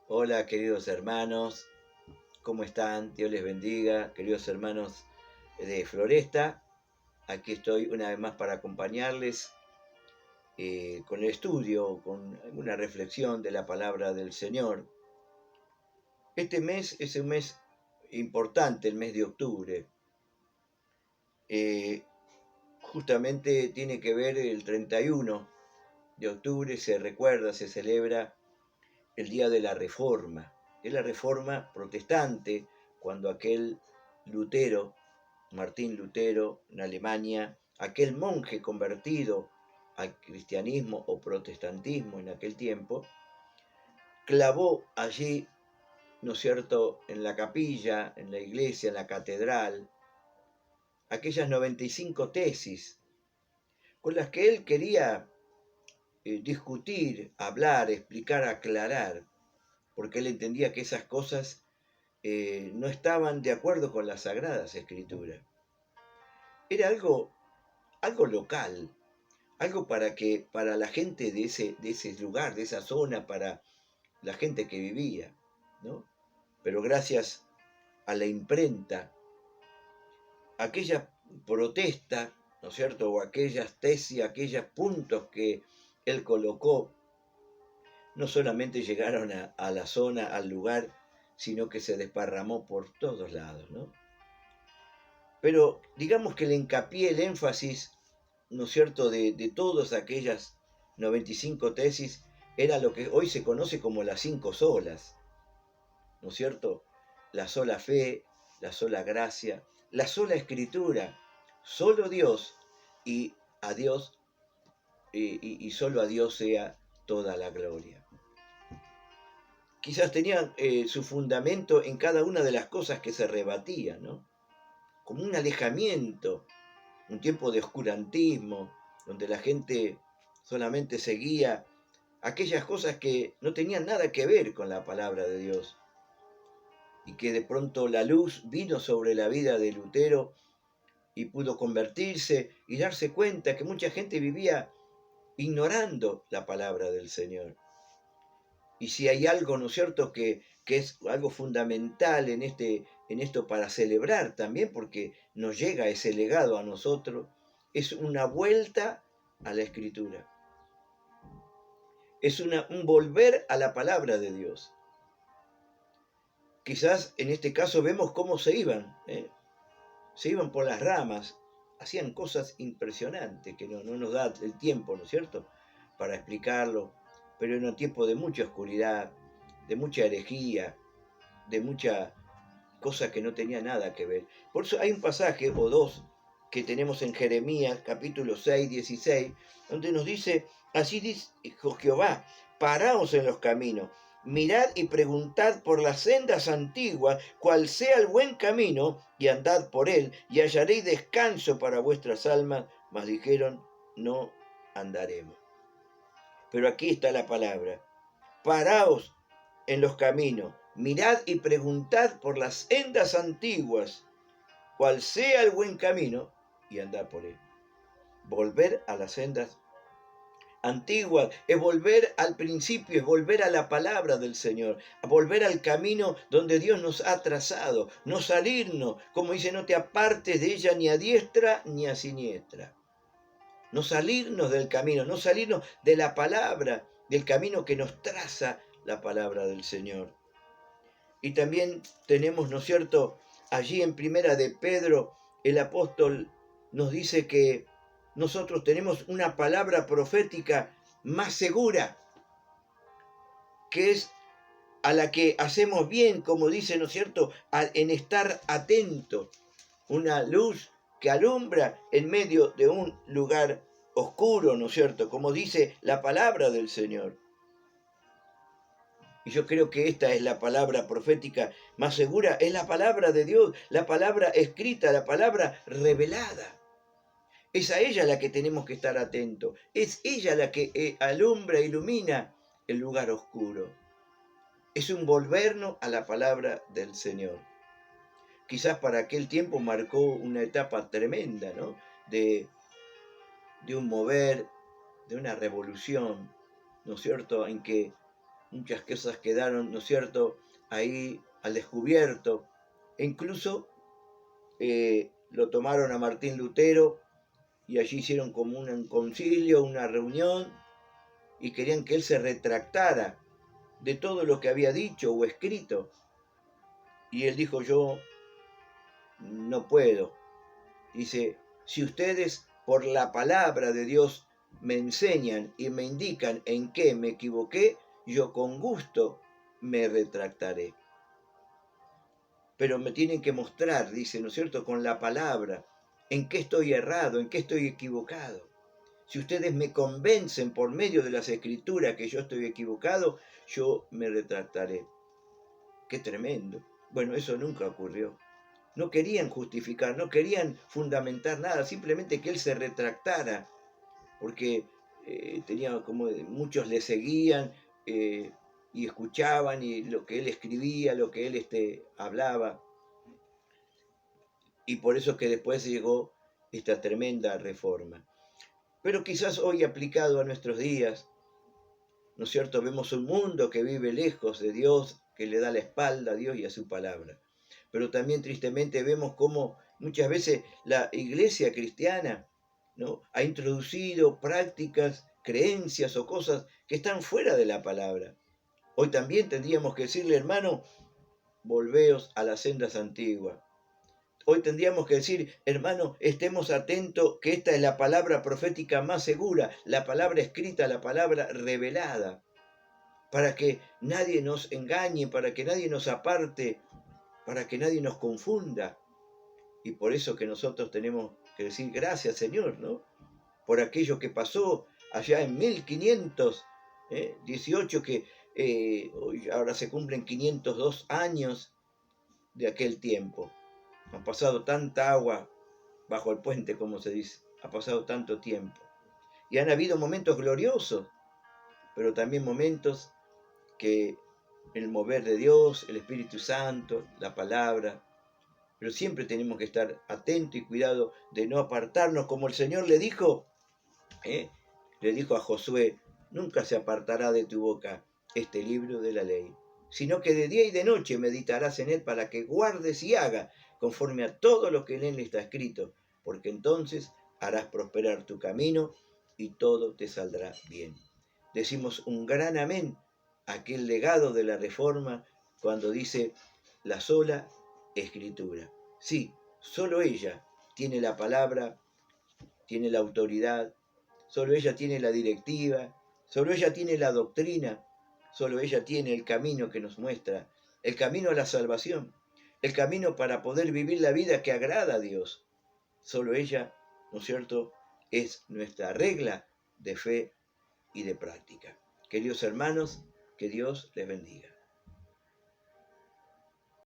Hola queridos hermanos, ¿cómo están? Dios les bendiga, queridos hermanos de Floresta. Aquí estoy una vez más para acompañarles con el estudio, con alguna reflexión de la palabra del Señor. Este mes es un mes importante, el mes de octubre. Justamente tiene que ver el 31 de octubre, se recuerda, se celebra el día de la Reforma. Es la Reforma protestante, cuando aquel Lutero, Martín Lutero, en Alemania, aquel monje convertido al cristianismo o protestantismo en aquel tiempo, clavó allí, ¿no es cierto?, en la capilla, en la iglesia, en la catedral, aquellas 95 tesis con las que él quería discutir, hablar, explicar, aclarar, porque él entendía que esas cosas no estaban de acuerdo con las Sagradas Escrituras. Era algo local, algo para la gente de ese lugar, de esa zona, para la gente que vivía, ¿no? Pero gracias a la imprenta, aquella protesta, ¿no es cierto?, o aquellas tesis, aquellos puntos que él colocó, no solamente llegaron a la zona, al lugar, sino que se desparramó por todos lados, ¿no? Pero digamos que el hincapié, el énfasis, ¿no es cierto?, de todas aquellas 95 tesis era lo que hoy se conoce como las 5 solas, ¿no es cierto? La sola fe, la sola gracia, la sola escritura, solo Dios y a Dios y solo a Dios sea toda la gloria. Quizás tenían su fundamento en cada una de las cosas que se rebatían, ¿no? Como un alejamiento, un tiempo de oscurantismo, donde la gente solamente seguía aquellas cosas que no tenían nada que ver con la palabra de Dios. Y que de pronto la luz vino sobre la vida de Lutero y pudo convertirse y darse cuenta que mucha gente vivía ignorando la palabra del Señor. Y si hay algo, ¿no es cierto?, que es algo fundamental en esto para celebrar también, porque nos llega ese legado a nosotros, es una vuelta a la Escritura. Es un volver a la palabra de Dios. Quizás en este caso vemos cómo se iban por las ramas, hacían cosas impresionantes que no nos da el tiempo, ¿no es cierto?, para explicarlo, pero en un tiempo de mucha oscuridad, de mucha herejía, de mucha cosa que no tenía nada que ver. Por eso hay un pasaje o dos que tenemos en Jeremías capítulo 6, 16, donde nos dice, así dijo Jehová, paraos en los caminos, mirad y preguntad por las sendas antiguas, cuál sea el buen camino, y andad por él, y hallaréis descanso para vuestras almas, mas dijeron, no andaremos. Pero aquí está la palabra, paraos en los caminos, mirad y preguntad por las sendas antiguas, cuál sea el buen camino, y andad por él. Volver a las sendas antiguas es volver al principio, es volver a la palabra del Señor, a volver al camino donde Dios nos ha trazado, no salirnos, como dice, no te apartes de ella ni a diestra ni a siniestra. No salirnos del camino, no salirnos de la palabra, del camino que nos traza la palabra del Señor. Y también tenemos, ¿no es cierto?, allí en Primera de Pedro, el apóstol nos dice que nosotros tenemos una palabra profética más segura, que es a la que hacemos bien, como dice, ¿no es cierto?, en estar atento, una luz que alumbra en medio de un lugar oscuro, ¿no es cierto?, como dice la palabra del Señor. Y yo creo que esta es la palabra profética más segura, es la palabra de Dios, la palabra escrita, la palabra revelada. Es a ella la que tenemos que estar atentos, es ella la que alumbra, ilumina el lugar oscuro. Es un volvernos a la palabra del Señor. Quizás para aquel tiempo marcó una etapa tremenda, ¿no?, de un mover, de una revolución, ¿no es cierto?, en que muchas cosas quedaron, ¿no es cierto?, ahí al descubierto, e incluso lo tomaron a Martín Lutero y allí hicieron como un concilio, una reunión, y querían que él se retractara de todo lo que había dicho o escrito. Y él dijo, yo no puedo. Dice, si ustedes por la palabra de Dios me enseñan y me indican en qué me equivoqué, yo con gusto me retractaré. Pero me tienen que mostrar, dice, ¿no es cierto?, con la palabra, en qué estoy errado, en qué estoy equivocado. Si ustedes me convencen por medio de las escrituras que yo estoy equivocado, yo me retractaré. Qué tremendo. Bueno, eso nunca ocurrió. No querían justificar, no querían fundamentar nada, simplemente que él se retractara, porque tenía como muchos le seguían y escuchaban y lo que él escribía, lo que él hablaba. Y por eso es que después llegó esta tremenda reforma. Pero quizás hoy aplicado a nuestros días, ¿no es cierto?, vemos un mundo que vive lejos de Dios, que le da la espalda a Dios y a su palabra. Pero también tristemente vemos cómo muchas veces la iglesia cristiana, ¿no?, ha introducido prácticas, creencias o cosas que están fuera de la palabra. Hoy también tendríamos que decirle, hermano, volveos a las sendas antiguas. Hoy tendríamos que decir, hermano, estemos atentos que esta es la palabra profética más segura, la palabra escrita, la palabra revelada, para que nadie nos engañe, para que nadie nos aparte, para que nadie nos confunda. Y por eso que nosotros tenemos que decir gracias, Señor, ¿no?, por aquello que pasó allá en 1518, que hoy ahora se cumplen 502 años de aquel tiempo. Ha pasado tanta agua bajo el puente, como se dice. Ha pasado tanto tiempo. Y han habido momentos gloriosos, pero también momentos que el mover de Dios, el Espíritu Santo, la palabra, pero siempre tenemos que estar atentos y cuidado de no apartarnos, como el Señor le dijo a Josué, nunca se apartará de tu boca este libro de la ley, sino que de día y de noche meditarás en él para que guardes y hagas conforme a todo lo que en él está escrito, porque entonces harás prosperar tu camino y todo te saldrá bien. Decimos un gran amén a aquel legado de la Reforma cuando dice la sola escritura. Sí, solo ella tiene la palabra, tiene la autoridad, solo ella tiene la directiva, solo ella tiene la doctrina, solo ella tiene el camino que nos muestra, el camino a la salvación, el camino para poder vivir la vida que agrada a Dios. Solo ella, ¿no es cierto?, es nuestra regla de fe y de práctica. Queridos hermanos, que Dios les bendiga.